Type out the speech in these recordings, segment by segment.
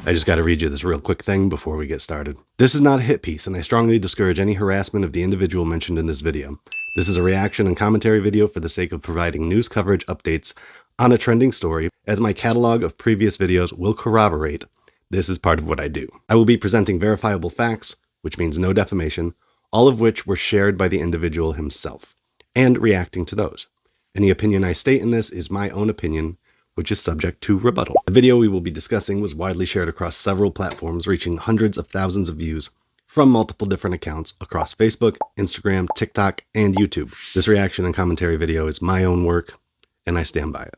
I just gotta read you this real quick thing before we get started. This is not a hit piece, and I strongly discourage any harassment of the individual mentioned in this video. This is a reaction and commentary video for the sake of providing news coverage updates on a trending story, as my catalog of previous videos will corroborate. This is part of what I do. I will be presenting verifiable facts, which means no defamation, all of which were shared by the individual himself, and reacting to those. Any opinion I state in this is my own opinion, which is subject to rebuttal. The video we will be discussing was widely shared across several platforms, reaching hundreds of thousands of views from multiple different accounts across Facebook, Instagram, TikTok, and YouTube. This reaction and commentary video is my own work, and I stand by it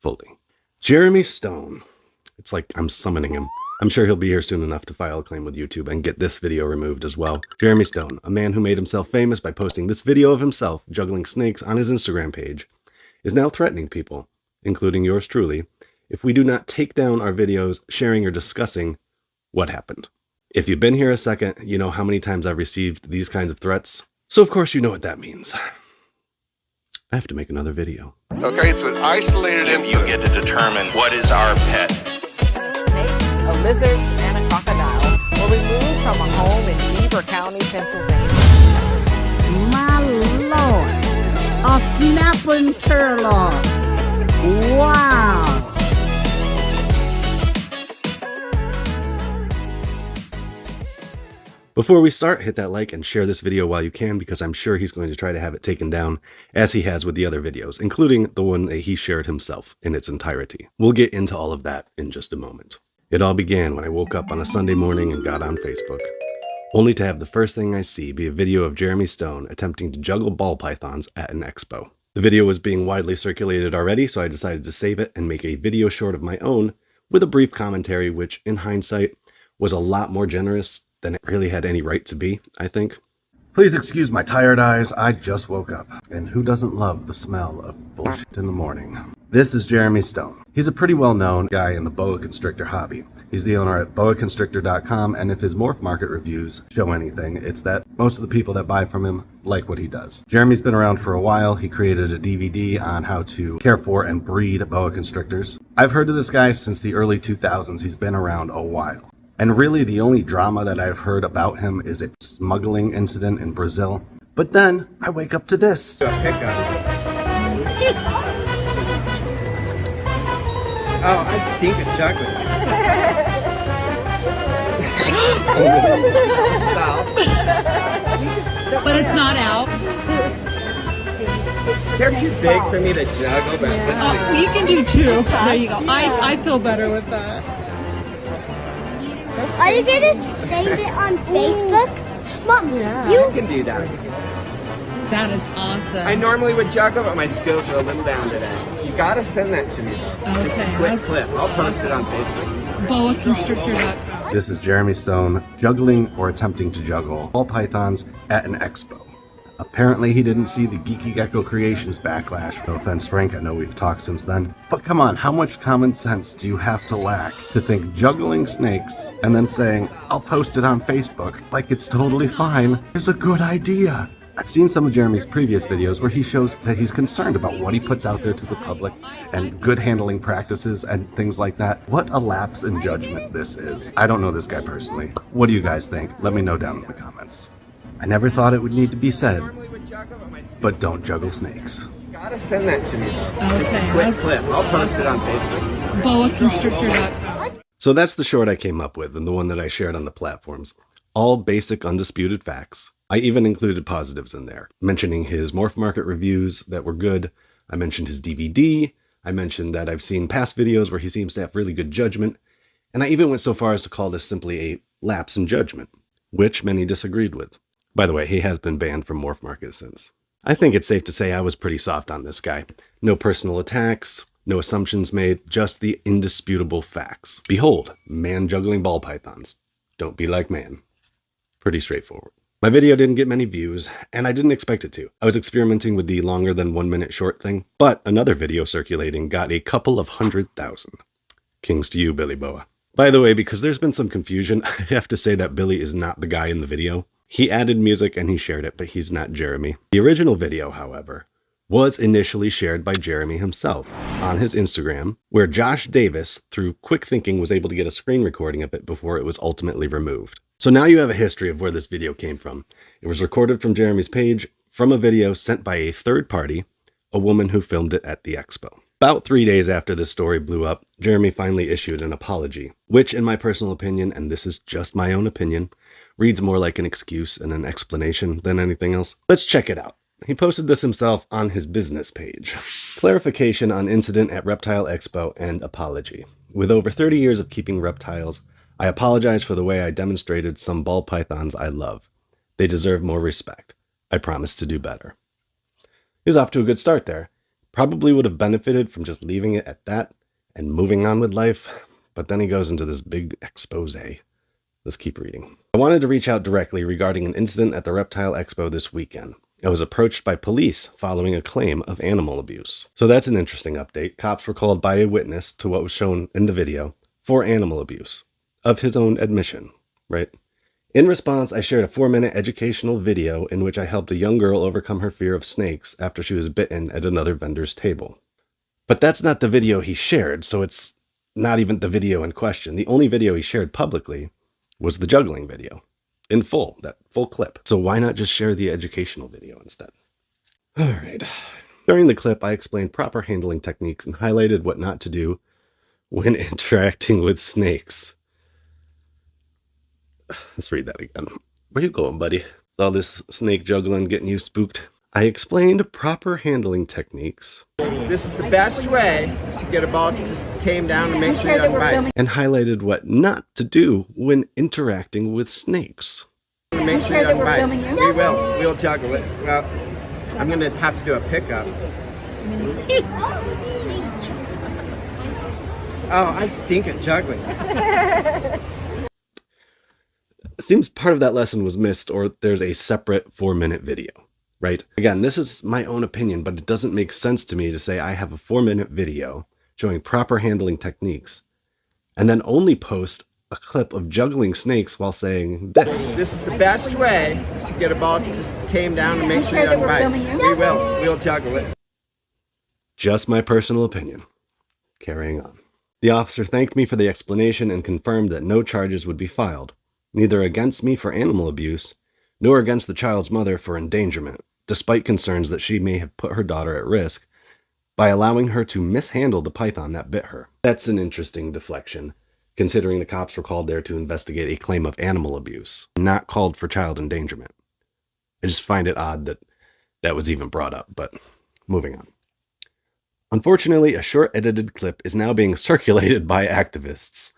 fully. Jeremy Stone. It's like I'm summoning him. I'm sure he'll be here soon enough to file a claim with YouTube and get this video removed as well. Jeremy Stone, a man who made himself famous by posting this video of himself juggling snakes on his Instagram page, is now threatening people, including yours truly, if we do not take down our videos sharing or discussing what happened. If you've been here a second, you know how many times I've received these kinds of threats. So of course you know what that means. I have to make another video. Okay, it's an isolated incident. You get to determine what is our pet. Snakes, a lizard, and a crocodile were removed from a home in Beaver County, Pennsylvania. My Lord, a snapping turtle. Wow. Before we start, hit that like and share this video while you can, because I'm sure he's going to try to have it taken down, as he has with the other videos, including the one that he shared himself in its entirety. We'll get into all of that in just a moment. It all began when I woke up on a Sunday morning and got on Facebook, only to have the first thing I see be a video of Jeremy Stone attempting to juggle ball pythons at an expo. The video was being widely circulated already, so I decided to save it and make a video short of my own with a brief commentary, which in hindsight was a lot more generous than it really had any right to be, I think. Please excuse my tired eyes, I just woke up. And who doesn't love the smell of bullshit in the morning? This is Jeremy Stone. He's a pretty well-known guy in the boa constrictor hobby. He's the owner at boaconstrictor.com, and if his morph market reviews show anything, it's that most of the people that buy from him like what he does. Jeremy's been around for a while. He created a DVD on how to care for and breed boa constrictors. I've heard of this guy since the early 2000s. He's been around a while. And really the only drama that I've heard about him is a smuggling incident in Brazil. But then I wake up to this. Oh, I stink at juggling. But it's not out. They're too big for me to juggle, but Oh, you can do two. There you go. I feel better with that. Are you going to save it on Facebook? Mom, you can do that. That is awesome. I normally would juggle, but my skills are a little down today. You gotta send that to me though. Just a quick clip. I'll post it on Facebook. boaconstrictor.com. This is Jeremy Stone juggling or attempting to juggle ball pythons at an expo. Apparently he didn't see the Geeky Gecko Creations backlash. No offense, Frank, I know we've talked since then. But come on, how much common sense do you have to lack to think juggling snakes and then saying, I'll post it on Facebook like it's totally fine, is a good idea? I've seen some of Jeremy's previous videos where he shows that he's concerned about what he puts out there to the public and good handling practices and things like that. What a lapse in judgment this is. I don't know this guy personally. What do you guys think? Let me know down in the comments. I never thought it would need to be said, but don't juggle snakes. You gotta send that to me though. Just a quick clip. I'll post it on Facebook. boaconstrictor.com. So that's the short I came up with and the one that I shared on the platforms. All basic, undisputed facts. I even included positives in there, mentioning his morph market reviews that were good. I mentioned his DVD. I mentioned that I've seen past videos where he seems to have really good judgment. And I even went so far as to call this simply a lapse in judgment, which many disagreed with. By the way, he has been banned from morph market since. I think it's safe to say I was pretty soft on this guy. No personal attacks, no assumptions made, just the indisputable facts. Behold, man juggling ball pythons. Don't be like man. Pretty straightforward. My video didn't get many views, and I didn't expect it to. I was experimenting with the longer than 1 minute short thing, but another video circulating got a couple of 100,000. Kings to you, Billy Boa. By the way, because there's been some confusion, I have to say that Billy is not the guy in the video. He added music and he shared it, but he's not Jeremy. The original video, however, was initially shared by Jeremy himself on his Instagram, where Josh Davis, through quick thinking, was able to get a screen recording of it before it was ultimately removed. So now you have a history of where this video came from. It was recorded from Jeremy's page from a video sent by a third party, a woman who filmed it at the expo. About 3 days after this story blew up, Jeremy finally issued an apology, which in my personal opinion, and this is just my own opinion, reads more like an excuse and an explanation than anything else. Let's check it out. He posted this himself on his business page. Clarification on incident at Reptile Expo and apology. With over 30 years of keeping reptiles, I apologize for the way I demonstrated some ball pythons I love. They deserve more respect. I promise to do better. He's off to a good start there. Probably would have benefited from just leaving it at that and moving on with life, but then he goes into this big expose. Let's keep reading. I wanted to reach out directly regarding an incident at the Reptile Expo this weekend. I was approached by police following a claim of animal abuse. So that's an interesting update. Cops were called by a witness to what was shown in the video for animal abuse, of his own admission, right? In response, I shared a 4-minute educational video in which I helped a young girl overcome her fear of snakes after she was bitten at another vendor's table. But that's not the video he shared, so it's not even the video in question. The only video he shared publicly was the juggling video, in full, that full clip. So why not just share the educational video instead? All right. During the clip, I explained proper handling techniques and highlighted what not to do when interacting with snakes. Let's read that again. Where you going, buddy? Is all this snake juggling getting you spooked? I explained proper handling techniques. This is the best way to get a ball to just tame down and make sure it doesn't bite. And highlighted what not to do when interacting with snakes. Make sure it doesn't bite. We will. We'll juggle it. Well, I'm going to have to do a pickup. Oh, I stink at juggling. Seems part of that lesson was missed, or there's a separate 4-minute video, right? Again, this is my own opinion, but it doesn't make sense to me to say I have a 4-minute video showing proper handling techniques and then only post a clip of juggling snakes while saying this. This is the best way to get a ball to just tame down and make sure it doesn't bite. We will. We'll juggle it. Just my personal opinion. Carrying on. The officer thanked me for the explanation and confirmed that no charges would be filed, neither against me for animal abuse, nor against the child's mother for endangerment, despite concerns that she may have put her daughter at risk by allowing her to mishandle the python that bit her. That's an interesting deflection, considering the cops were called there to investigate a claim of animal abuse, not called for child endangerment. I just find it odd that that was even brought up, but moving on. Unfortunately, a short edited clip is now being circulated by activists,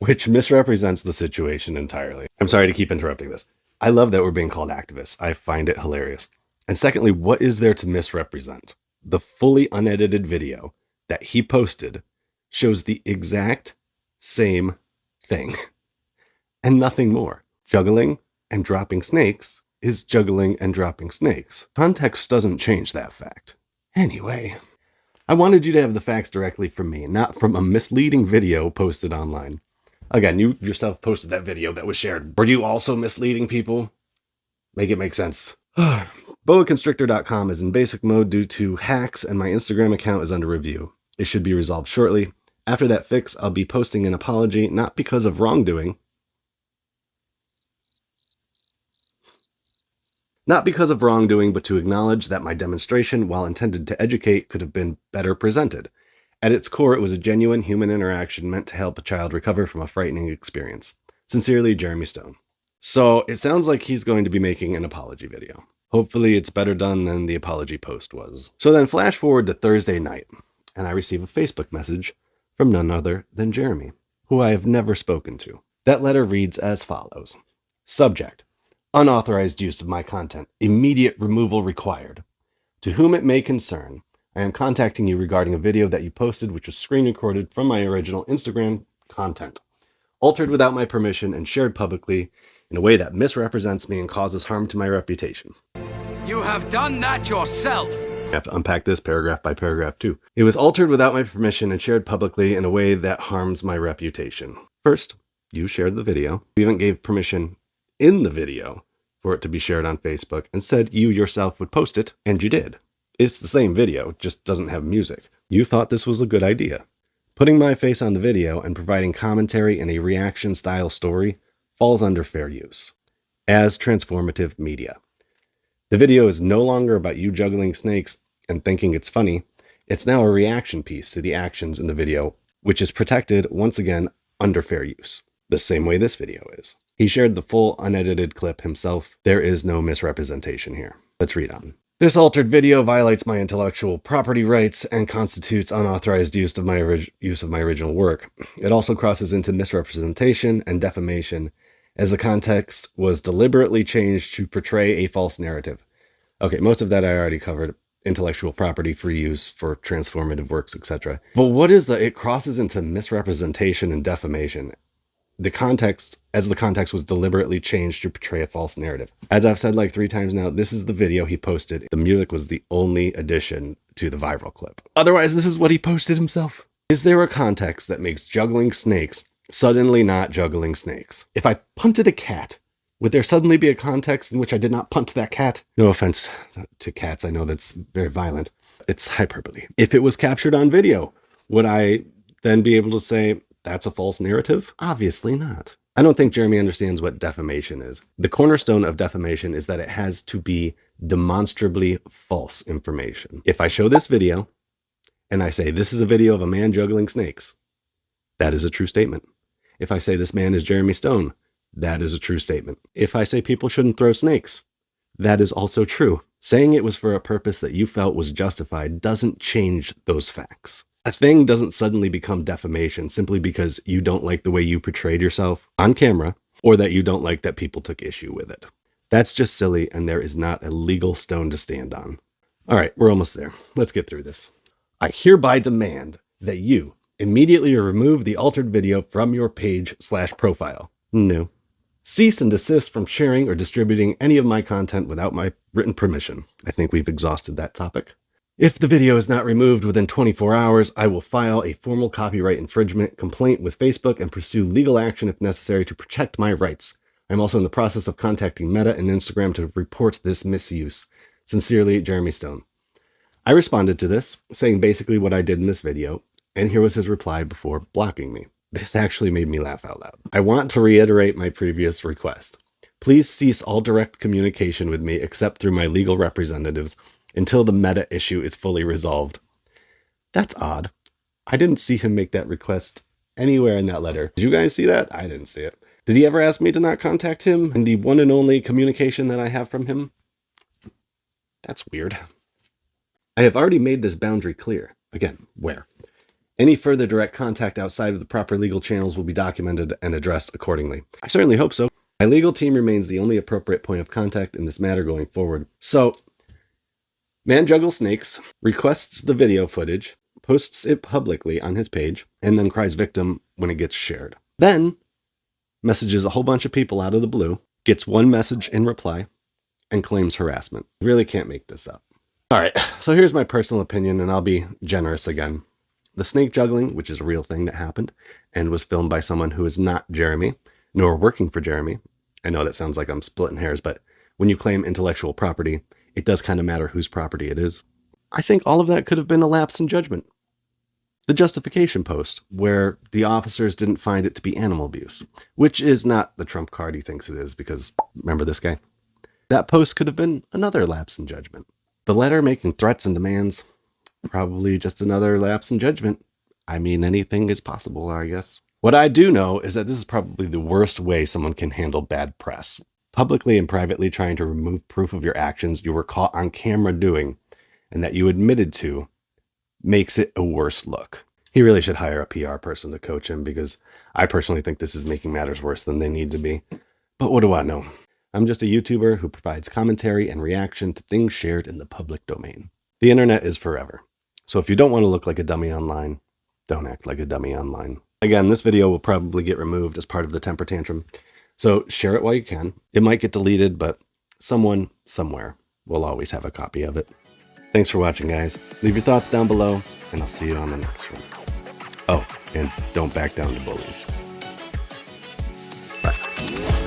which misrepresents the situation entirely. I'm sorry to keep interrupting this. I love that we're being called activists. I find it hilarious. And secondly, what is there to misrepresent? The fully unedited video that he posted shows the exact same thing and nothing more. Juggling and dropping snakes is juggling and dropping snakes. Context doesn't change that fact. Anyway, I wanted you to have the facts directly from me, not from a misleading video posted online. Again, you yourself posted that video that was shared. Were you also misleading people? Make it make sense. BoaConstrictor.com is in basic mode due to hacks, and my Instagram account is under review. It should be resolved shortly. After that fix, I'll be posting an apology, not because of wrongdoing. Not because of wrongdoing, but to acknowledge that my demonstration, while intended to educate, could have been better presented. At its core, it was a genuine human interaction meant to help a child recover from a frightening experience. Sincerely, Jeremy Stone. So it sounds like he's going to be making an apology video. Hopefully it's better done than the apology post was. So then flash forward to Thursday night, and I receive a Facebook message from none other than Jeremy, who I have never spoken to. That letter reads as follows. Subject: unauthorized use of my content. Immediate removal required. To whom it may concern, I am contacting you regarding a video that you posted which was screen recorded from my original Instagram content, altered without my permission and shared publicly in a way that misrepresents me and causes harm to my reputation. You have done that yourself. I have to unpack this paragraph by paragraph too. It was altered without my permission and shared publicly in a way that harms my reputation. First, you shared the video. You even gave permission in the video for it to be shared on Facebook and said you yourself would post it, and you did. It's the same video, just doesn't have music. You thought this was a good idea. Putting my face on the video and providing commentary in a reaction-style story falls under fair use as transformative media. The video is no longer about you juggling snakes and thinking it's funny. It's now a reaction piece to the actions in the video, which is protected, once again, under fair use, the same way this video is. He shared the full unedited clip himself. There is no misrepresentation here. Let's read on. This altered video violates my intellectual property rights and constitutes unauthorized use of my original work. It also crosses into misrepresentation and defamation, as the context was deliberately changed to portray a false narrative. Okay, most of that I already covered. Intellectual property, free use for transformative works, etc. But what is it crosses into misrepresentation and defamation? The context was deliberately changed to portray a false narrative. As I've said like 3 times now, this is the video he posted. The music was the only addition to the viral clip. Otherwise, this is what he posted himself. Is there a context that makes juggling snakes suddenly not juggling snakes? If I punted a cat, would there suddenly be a context in which I did not punt that cat? No offense to cats, I know that's very violent. It's hyperbole. If it was captured on video, would I then be able to say, that's a false narrative? Obviously not. I don't think Jeremy understands what defamation is. The cornerstone of defamation is that it has to be demonstrably false information. If I show this video and I say this is a video of a man juggling snakes, that is a true statement. If I say this man is Jeremy Stone, that is a true statement. If I say people shouldn't throw snakes, that is also true. Saying it was for a purpose that you felt was justified doesn't change those facts. A thing doesn't suddenly become defamation simply because you don't like the way you portrayed yourself on camera, or that you don't like that people took issue with it. That's just silly, and there is not a legal stone to stand on. All right, we're almost there. Let's get through this. I hereby demand that you immediately remove the altered video from your page/profile. No. Cease and desist from sharing or distributing any of my content without my written permission. I think we've exhausted that topic. If the video is not removed within 24 hours, I will file a formal copyright infringement complaint with Facebook and pursue legal action if necessary to protect my rights. I'm also in the process of contacting Meta and Instagram to report this misuse. Sincerely, Jeremy Stone. I responded to this, saying basically what I did in this video, and here was his reply before blocking me. This actually made me laugh out loud. I want to reiterate my previous request. Please cease all direct communication with me except through my legal representatives until the Meta issue is fully resolved. That's odd. I didn't see him make that request anywhere in that letter. Did you guys see that? I didn't see it. Did he ever ask me to not contact him in the one and only communication that I have from him? That's weird. I have already made this boundary clear. Again, where? Any further direct contact outside of the proper legal channels will be documented and addressed accordingly. I certainly hope so. My legal team remains the only appropriate point of contact in this matter going forward. So, Man Juggles Snakes requests the video footage, posts it publicly on his page, and then cries victim when it gets shared. Then, messages a whole bunch of people out of the blue, gets one message in reply, and claims harassment. Really can't make this up. Alright, so here's my personal opinion, and I'll be generous again. The snake juggling, which is a real thing that happened, and was filmed by someone who is not Jeremy, nor working for Jeremy. I know that sounds like I'm splitting hairs, but when you claim intellectual property, it does kind of matter whose property it is. I think all of that could have been a lapse in judgment. The justification post, where the officers didn't find it to be animal abuse, which is not the trump card he thinks it is, because remember this guy? That post could have been another lapse in judgment. The letter making threats and demands, probably just another lapse in judgment. I mean, anything is possible, I guess. What I do know is that this is probably the worst way someone can handle bad press. Publicly and privately trying to remove proof of your actions you were caught on camera doing and that you admitted to makes it a worse look. He really should hire a PR person to coach him, because I personally think this is making matters worse than they need to be. But what do I know? I'm just a YouTuber who provides commentary and reaction to things shared in the public domain. The internet is forever. So if you don't want to look like a dummy online, don't act like a dummy online. Again, this video will probably get removed as part of the temper tantrum. So share it while you can. It might get deleted, but someone, somewhere, will always have a copy of it. Thanks for watching, guys. Leave your thoughts down below, and I'll see you on the next one. Oh, and don't back down to bullies. Bye.